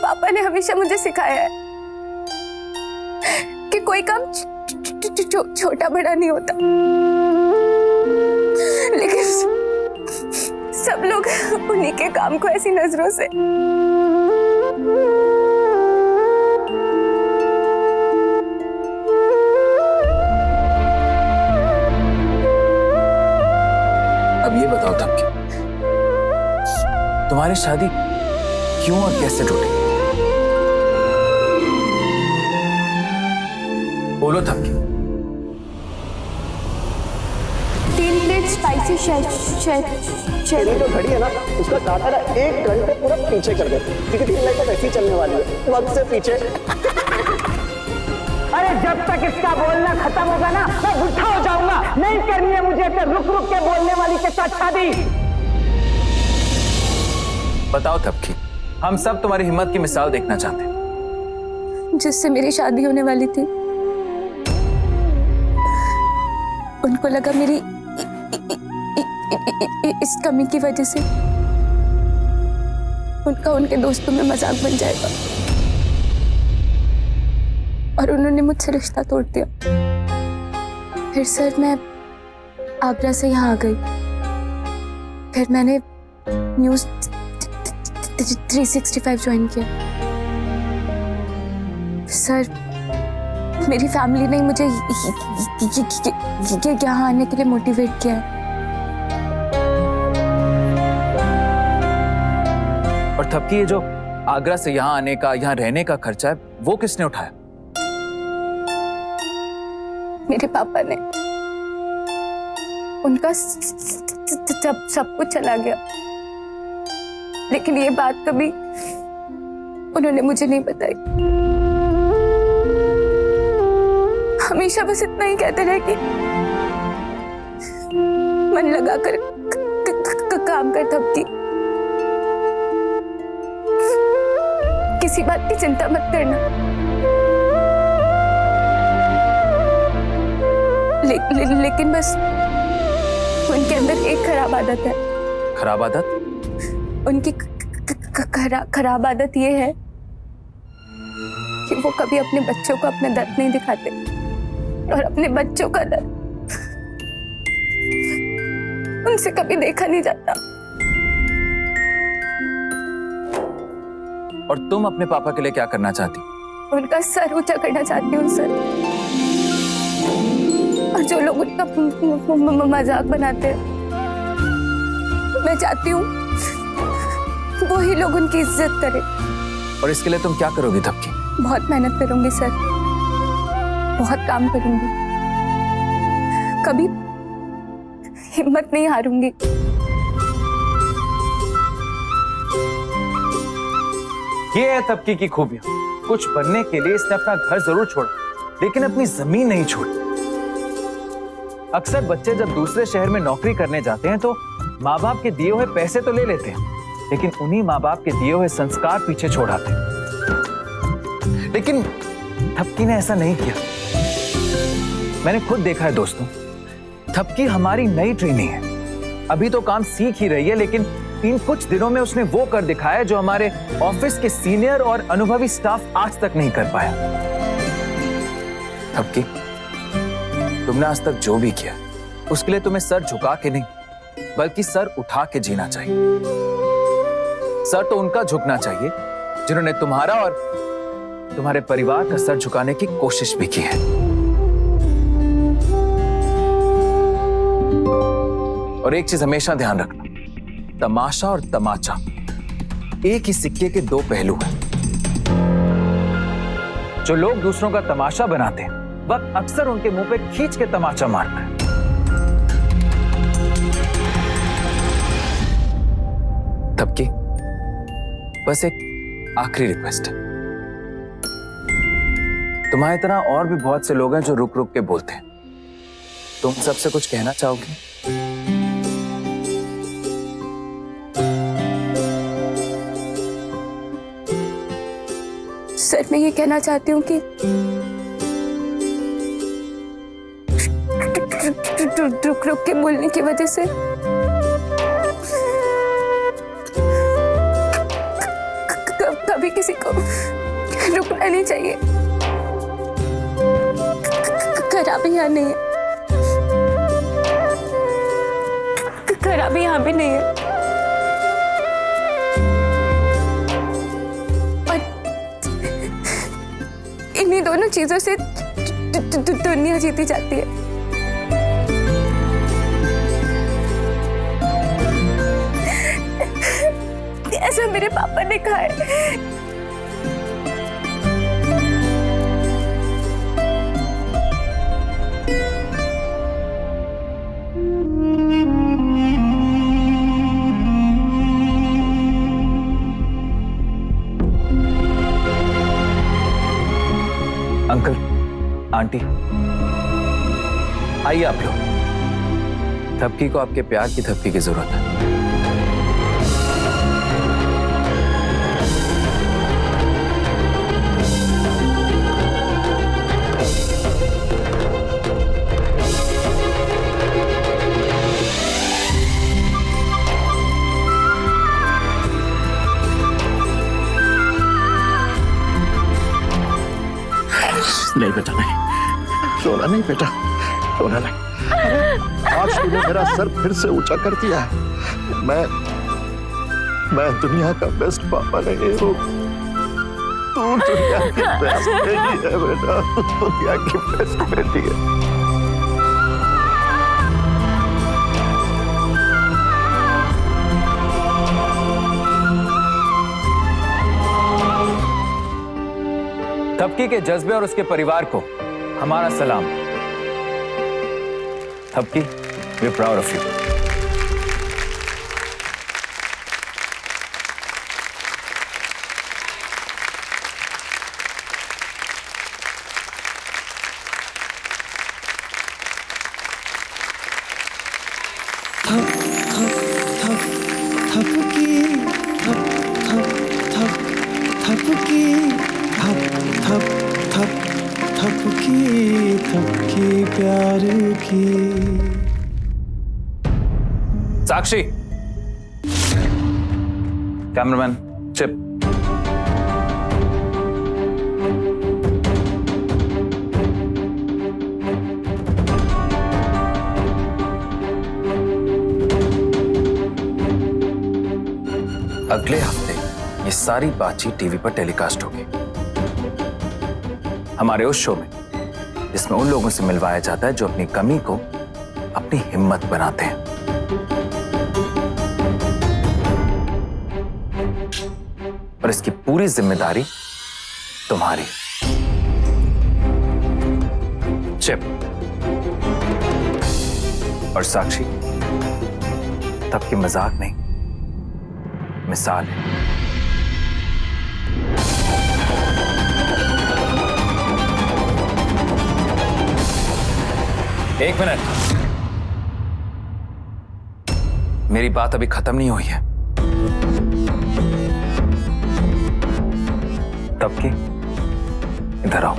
पापा ने हमेशा मुझे सिखाया है कि कोई काम छोटा बड़ा नहीं होता, लेकिन सब लोग उन्हीं के काम को ऐसी नजरों से अब ये बताओ तब क्या तुम्हारी शादी क्यों और कैसे टूटी? बोलो तब क्या। 3 प्लेट स्पाइसी तेरी जो घड़ी है ना, उसका काटा ना 1 घंटे पूरा पीछे कर दे, क्योंकि 3 लाइट तो ऐसी चलने वाली है, वक्त से पीछे। अरे जब तक इसका बोलना खत्म होगा ना, मैं गुस्सा हो जाऊंगा। नहीं करनी है मुझे फिर रुक रुक के बोलने वाली के साथ शादी। बताओ तब की, हम सब तुम्हारी हिम्मत की मिसाल देखना चाहते हैं। जिससे मेरी शादी होने वाली थी, उनको लगा मेरी इस कमी की वजह से उनका उनके दोस्तों में मजाक बन जाएगा, और उन्होंने मुझसे रिश्ता तोड़ दिया। फिर सर मैं आगरा से यहाँ आ गई, फिर मैंने न्यूज़ 365 ज्वाइन किया। सर मेरी फैमिली ने मुझे यहाँ आने के लिए मोटिवेट किया है। और तब की ये जो आगरा से यहाँ आने का, यहाँ रहने का खर्चा है, वो किसने उठाया? मेरे पापा ने। उनका सब कुछ चला गया, लेकिन ये बात कभी उन्होंने मुझे नहीं बताई। हमेशा बस इतना ही कहते रहे कि मन लगा कर काम कर तब की, किसी बात की चिंता मत करना। लेकिन बस उनके अंदर एक खराब आदत है। खराब आदत? उनकी खराब आदत ये है कि वो कभी अपने बच्चों को अपना दर्द नहीं दिखाते, और अपने बच्चों का दर्द उनसे कभी देखा नहीं जाता। और तुम अपने पापा के लिए क्या करना चाहती? उनका सर ऊंचा करना चाहती हूँ सर, और जो लोग उनका मजाक बनाते हैं, मैं चाहती हूँ वही लोग उनकी इज्जत करें। और इसके लिए तुम क्या करोगी तब की? बहुत मेहनत करूंगी सर, बहुत काम करूंगी, कभी हिम्मत नहीं हारूंगी। ये है तबकी की खूबियां। कुछ बनने के लिए इसने अपना घर जरूर छोड़ा, लेकिन अपनी जमीन नहीं छोड़ी। अक्सर बच्चे जब दूसरे शहर में नौकरी करने जाते हैं तो माँ बाप के दिए हुए पैसे तो ले लेते हैं, लेकिन उन्हीं माँ बाप के दिए हुए संस्कार पीछे छोड़ आते हैं। लेकिन थपकी ने ऐसा नहीं किया। मैंने खुद देखा है दोस्तों, थपकी हमारी नई ट्रेनी है, अभी तो काम सीख ही रही है, लेकिन इन कुछ दिनों में उसने वो कर दिखाया जो हमारे ऑफिस के सीनियर और अनुभवी स्टाफ आज तक नहीं कर पाया। थपकी, तुमने आज तक जो भी किया उसके लिए तुम्हें सर झुका के नहीं, बल्कि सर उठा के जीना चाहिए। सर तो उनका झुकना चाहिए जिन्होंने तुम्हारा और तुम्हारे परिवार का सर झुकाने की कोशिश भी की है। और एक चीज हमेशा ध्यान रखना, तमाशा और तमाचा एक ही सिक्के के दो पहलू हैं। जो लोग दूसरों का तमाशा बनाते हैं, वक्त अक्सर उनके मुंह पे खींच के तमाचा मारता है। तबकी, बस एक आखिरी रिक्वेस्ट है। तुम्हारी तरह और भी बहुत से लोग हैं जो रुक रुक के बोलते हैं। तुम सबसे कुछ कहना चाहोगे? सर मैं ये कहना चाहती हूँ कि रुक रुक के बोलने की वजह से कभी किसी को रुकना नहीं चाहिए। खराबी यहाँ नहीं है, खराबी यहाँ भी नहीं है। और इन्हीं दोनों चीजों से दुनिया जीती जाती है। ऐसा मेरे पापा ने कहा है। अंकल, आंटी, आइए आप लोग। थपकी को आपके प्यार की थपकी की जरूरत है। नहीं बेटा, नहीं रोना नहीं बेटा, रोना नहीं। आज तूने मेरा सर फिर से ऊंचा कर दिया है। मैं दुनिया का बेस्ट पापा नहीं हूँ, तू दुनिया की बेस्ट बेटी है बेटा, तू दुनिया की बेस्ट बेटी है। थपकी के जज्बे और उसके परिवार को हमारा सलाम। Thapki, we are proud of you. Thapki प्यार की। साक्षी, कैमरामैन चिप, अगले हफ्ते ये सारी बातचीत टीवी पर टेलीकास्ट होगी, हमारे उस शो में जिसमें उन लोगों से मिलवाया जाता है जो अपनी कमी को अपनी हिम्मत बनाते हैं। और इसकी पूरी जिम्मेदारी तुम्हारी। चिप और साक्षी, तब की मजाक नहीं, मिसाल है। एक मिनट, मेरी बात अभी खत्म नहीं हुई है। तब की इधर आओ।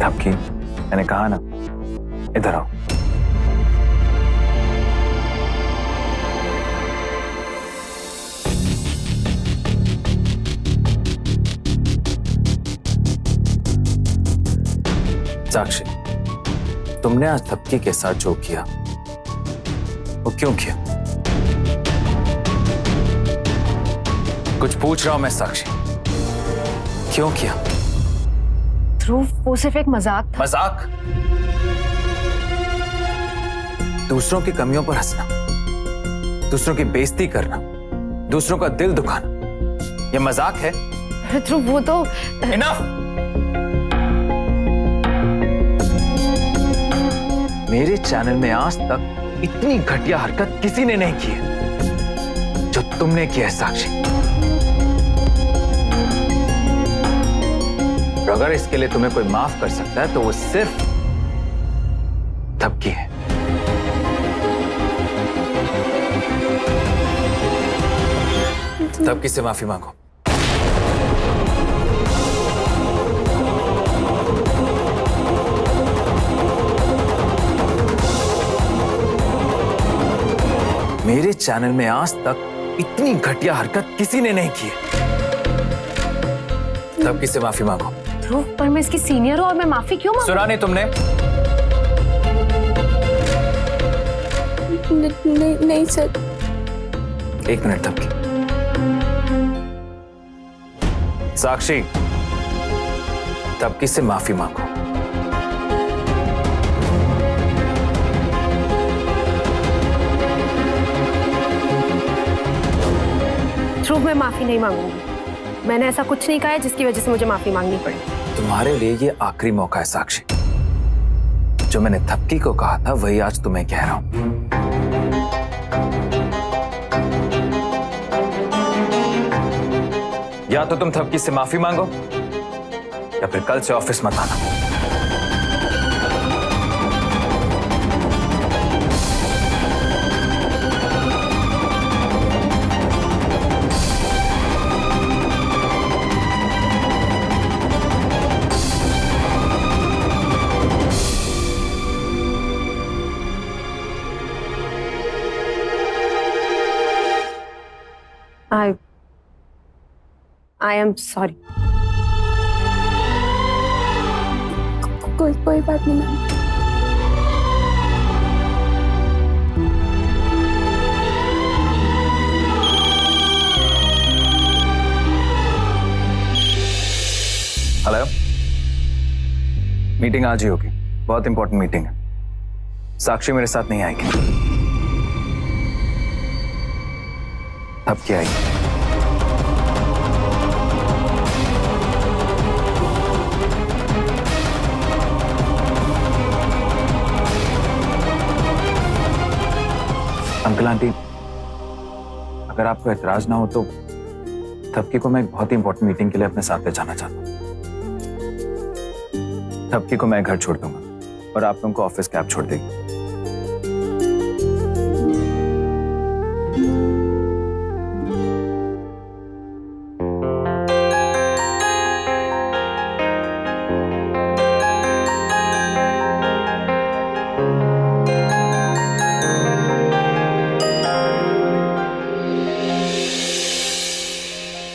तब की मैंने कहा ना, इधर आओ। साक्षी, तुमने आज थपकी के साथ जो किया वो क्यों किया? कुछ पूछ रहा हूं मैं साक्षी, क्यों किया? ध्रुव, वो सिर्फ एक मजाक था। मजाक? दूसरों की कमियों पर हंसना, दूसरों की बेइज्जती करना, दूसरों का दिल दुखाना, ये मजाक है? ध्रुव, वो तो इनफ! मेरे चैनल में आज तक इतनी घटिया हरकत किसी ने नहीं की है जो तुमने किया है साक्षी। और अगर इसके लिए तुम्हें कोई माफ कर सकता है तो वो सिर्फ थपकी है। थपकी से माफी मांगो। मेरे चैनल में आज तक इतनी घटिया हरकत किसी ने नहीं की है। तब किससे माफी मांगो। ध्रुव, पर मैं इसकी सीनियर हूँ और मैं माफी क्यों मांगू? सुना नहीं तुमने? नहीं सर। एक मिनट तब की। साक्षी, तब किससे माफी मांगो। ध्रुव, मैं माफी नहीं मांगूंगी। मैंने ऐसा कुछ नहीं कहा है जिसकी वजह से मुझे माफी मांगनी पड़े। तुम्हारे लिए ये आखिरी मौका है साक्षी। जो मैंने थपकी को कहा था वही आज तुम्हें कह रहा हूं। या तो तुम थपकी से माफी मांगो या फिर कल से ऑफिस मत आना। I am sorry. कोई बात नहीं मैम। हेलो, मीटिंग आज ही होगी। बहुत इंपॉर्टेंट मीटिंग है। साक्षी मेरे साथ नहीं आएगी। अब क्या आएगी? अंकल आंटी, अगर आपको एतराज ना हो तो थपकी को मैं एक बहुत ही इंपॉर्टेंट मीटिंग के लिए अपने साथ ले जाना चाहता हूँ। थपकी को मैं घर छोड़ दूंगा और आप लोगों को ऑफिस कैब छोड़ देगी।